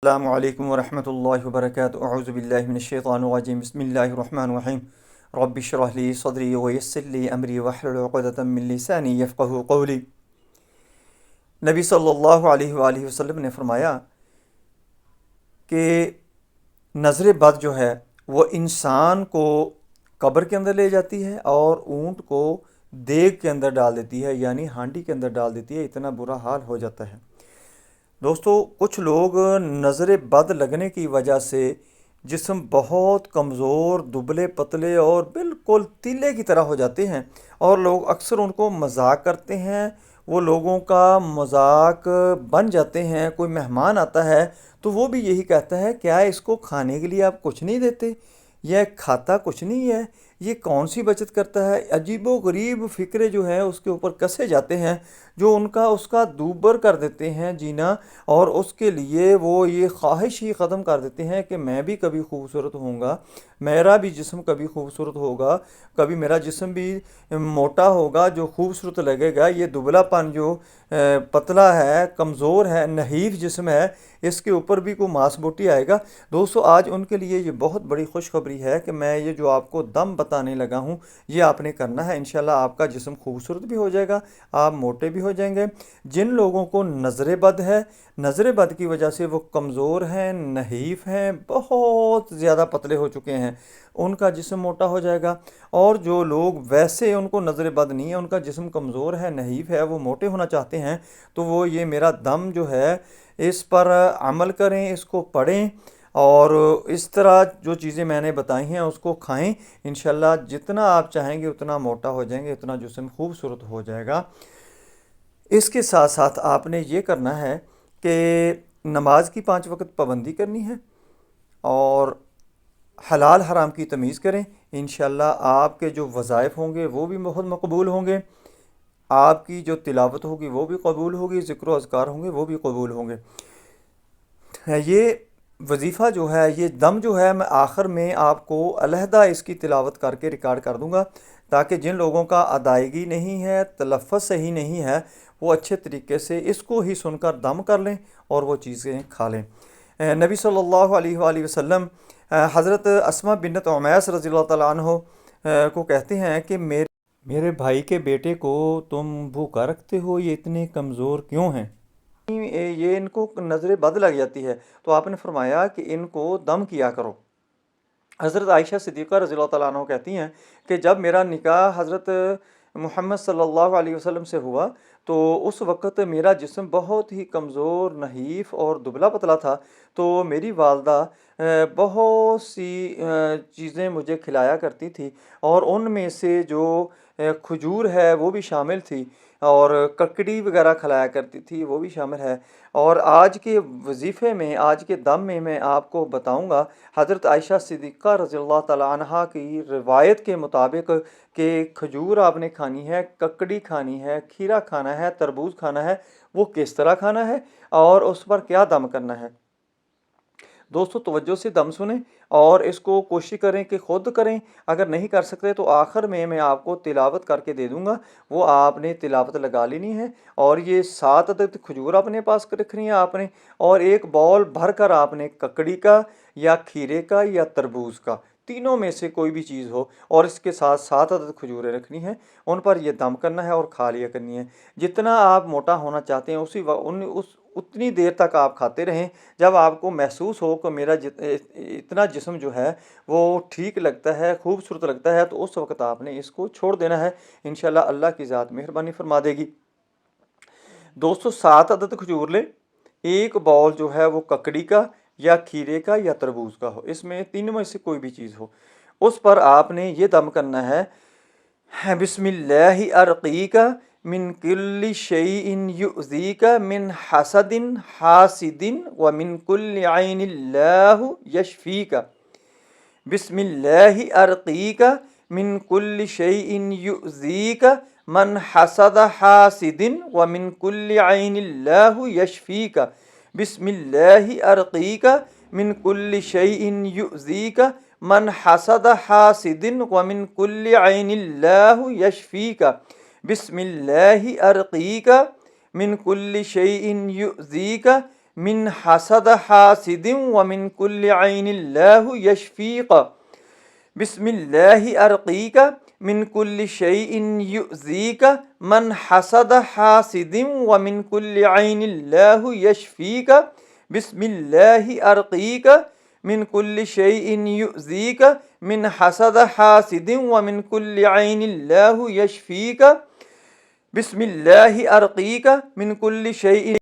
السلام علیکم ورحمۃ اللہ وبرکاتہ اعوذ باللہ من الشیطان الرجیم بسم اللہ الرحمن الرحیم رب اشرح لی صدری ویسر لی امری واحلل عقدۃ من لسانی یفقہوا قولی۔ نبی صلی اللہ علیہ وآلہ وسلم نے فرمایا کہ نظر بد جو ہے وہ انسان کو قبر کے اندر لے جاتی ہے اور اونٹ کو دیگ کے اندر ڈال دیتی ہے، یعنی ہانڈی کے اندر ڈال دیتی ہے، اتنا برا حال ہو جاتا ہے۔ دوستو، کچھ لوگ نظر بد لگنے کی وجہ سے جسم بہت کمزور، دبلے پتلے اور بالکل تیلے کی طرح ہو جاتے ہیں، اور لوگ اکثر ان کو مذاق کرتے ہیں، وہ لوگوں کا مذاق بن جاتے ہیں۔ کوئی مہمان آتا ہے تو وہ بھی یہی کہتا ہے، کیا اس کو کھانے کے لیے آپ کچھ نہیں دیتے؟ یہ کھاتا کچھ نہیں ہے، یہ کون سی بچت کرتا ہے؟ عجیب و غریب فکرے جو ہیں اس کے اوپر کسے جاتے ہیں، جو اس کا دوبر کر دیتے ہیں جینا، اور اس کے لیے وہ یہ خواہش ہی ختم کر دیتے ہیں کہ میں بھی کبھی خوبصورت ہوں گا، میرا بھی جسم کبھی خوبصورت ہوگا، کبھی میرا جسم بھی موٹا ہوگا جو خوبصورت لگے گا۔ یہ دبلا پن جو پتلا ہے، کمزور ہے، نحیف جسم ہے، اس کے اوپر بھی کوئی ماس بوٹی آئے گا۔ دوستو، آج ان کے لیے یہ بہت بڑی خوشخبری ہے کہ میں یہ جو آپ کو دم بتانے لگا ہوں یہ آپ نے کرنا ہے، انشاءاللہ آپ کا جسم خوبصورت بھی ہو جائے گا، آپ موٹے بھی ہو جائیں گے۔ جن لوگوں کو نظر بد ہے، نظر بد کی وجہ سے وہ کمزور ہیں، نحیف ہیں، بہت زیادہ پتلے ہو چکے ہیں، ان کا جسم موٹا ہو جائے گا۔ اور جو لوگ ویسے ان کو نظر بد نہیں ہے، ان کا جسم کمزور ہے، نحیف ہے، وہ موٹے ہونا چاہتے ہیں، تو وہ یہ میرا دم جو ہے اس پر عمل کریں، اس کو پڑھیں، اور اس طرح جو چیزیں میں نے بتائی ہیں اس کو کھائیں۔ انشاءاللہ جتنا آپ چاہیں گے اتنا موٹا ہو جائیں گے، اتنا جسم خوبصورت ہو جائے گا۔ اس کے ساتھ ساتھ آپ نے یہ کرنا ہے کہ نماز کی 5 وقت پابندی کرنی ہے، اور حلال حرام کی تمیز کریں۔ انشاءاللہ آپ کے جو وظائف ہوں گے وہ بھی بہت مقبول ہوں گے، آپ کی جو تلاوت ہوگی وہ بھی قبول ہوگی، ذکر و اذکار ہوں گے وہ بھی قبول ہوں گے۔ یہ وظیفہ جو ہے، یہ دم جو ہے، میں آخر میں آپ کو علیحدہ اس کی تلاوت کر کے ریکارڈ کر دوں گا، تاکہ جن لوگوں کا ادائیگی نہیں ہے، تلفظ صحیح نہیں ہے، وہ اچھے طریقے سے اس کو ہی سن کر دم کر لیں اور وہ چیزیں کھا لیں۔ نبی صلی اللہ علیہ وآلہ وسلم حضرت اسماء بنت عمیس رضی اللہ تعالیٰ عنہ کو کہتے ہیں کہ میرے بھائی کے بیٹے کو تم بھوکا رکھتے ہو، یہ اتنے کمزور کیوں ہیں؟ یہ ان کو نظر بد لگ جاتی ہے، تو آپ نے فرمایا کہ ان کو دم کیا کرو۔ حضرت عائشہ صدیقہ رضی اللہ تعالیٰ عنہ کہتی ہیں کہ جب میرا نکاح حضرت محمد صلی اللہ علیہ وسلم سے ہوا تو اس وقت میرا جسم بہت ہی کمزور، نحیف اور دبلا پتلا تھا، تو میری والدہ بہت سی چیزیں مجھے کھلایا کرتی تھی، اور ان میں سے جو کھجور ہے وہ بھی شامل تھی، اور ککڑی وغیرہ کھلایا کرتی تھی وہ بھی شامل ہے۔ اور آج کے وظیفے میں، آج کے دم میں آپ کو بتاؤں گا حضرت عائشہ صدیقہ رضی اللہ تعالیٰ عنہا کی روایت کے مطابق کہ کھجور آپ نے کھانی ہے، ککڑی کھانی ہے، کھیرا کھانا ہے، تربوز کھانا ہے، وہ کس طرح کھانا ہے اور اس پر کیا دم کرنا ہے۔ دوستو، توجہ سے دم سنیں اور اس کو کوشش کریں کہ خود کریں، اگر نہیں کر سکتے تو آخر میں آپ کو تلاوت کر کے دے دوں گا، وہ آپ نے تلاوت لگا لینی ہے، اور یہ 7 عدد کھجور اپنے پاس رکھنی ہے آپ نے، اور ایک بول بھر کر آپ نے ککڑی کا یا کھیرے کا یا تربوز کا، تینوں میں سے کوئی بھی چیز ہو، اور اس کے ساتھ 7 عدد کھجوریں رکھنی ہیں، ان پر یہ دم کرنا ہے اور کھا لیا کرنی ہے۔ جتنا آپ موٹا ہونا چاہتے ہیں اتنی دیر تک آپ کھاتے رہیں، جب آپ کو محسوس ہو کہ میرا اتنا جسم جو ہے وہ ٹھیک لگتا ہے، خوبصورت لگتا ہے، تو اس وقت آپ نے اس کو چھوڑ دینا ہے، انشاءاللہ اللہ کی ذات مہربانی فرما دے گی۔ دوستو، 7 عدد کھجور لیں، ایک باؤل جو ہے وہ ککڑی کا یا کھیرے کا یا تربوز کا ہو، اس میں تینوں میں سے کوئی بھی چیز ہو، اس پر آپ نے یہ دم کرنا ہے، بسم اللہ ارقیک من کل شیء یؤذیک من حسد حاسد ومن کل عین اللہ یشفیک۔ بسم اللہ ارقیک من کل شیء یؤذیک من حسد حاسد ومن کل عین اللہ یشفیک۔ بسم اللہ ارقیک من کل شیء یؤذیک من حسد حاسد ومن کل عین اللہ یشفیک۔ بسم اللہ ارقیک من کل شیء یؤذیک من حسد حاسد ومن كل عين الله يشفيك بسم الله أرقيك من كل شيء يؤذيك من حسد حاسد ومن كل عين الله يشفيك بسم الله أرقيك من كل شيء يؤذيك من حسد حاسد ومن كل عين الله يشفيك بسم الله أرقيك من كل شيء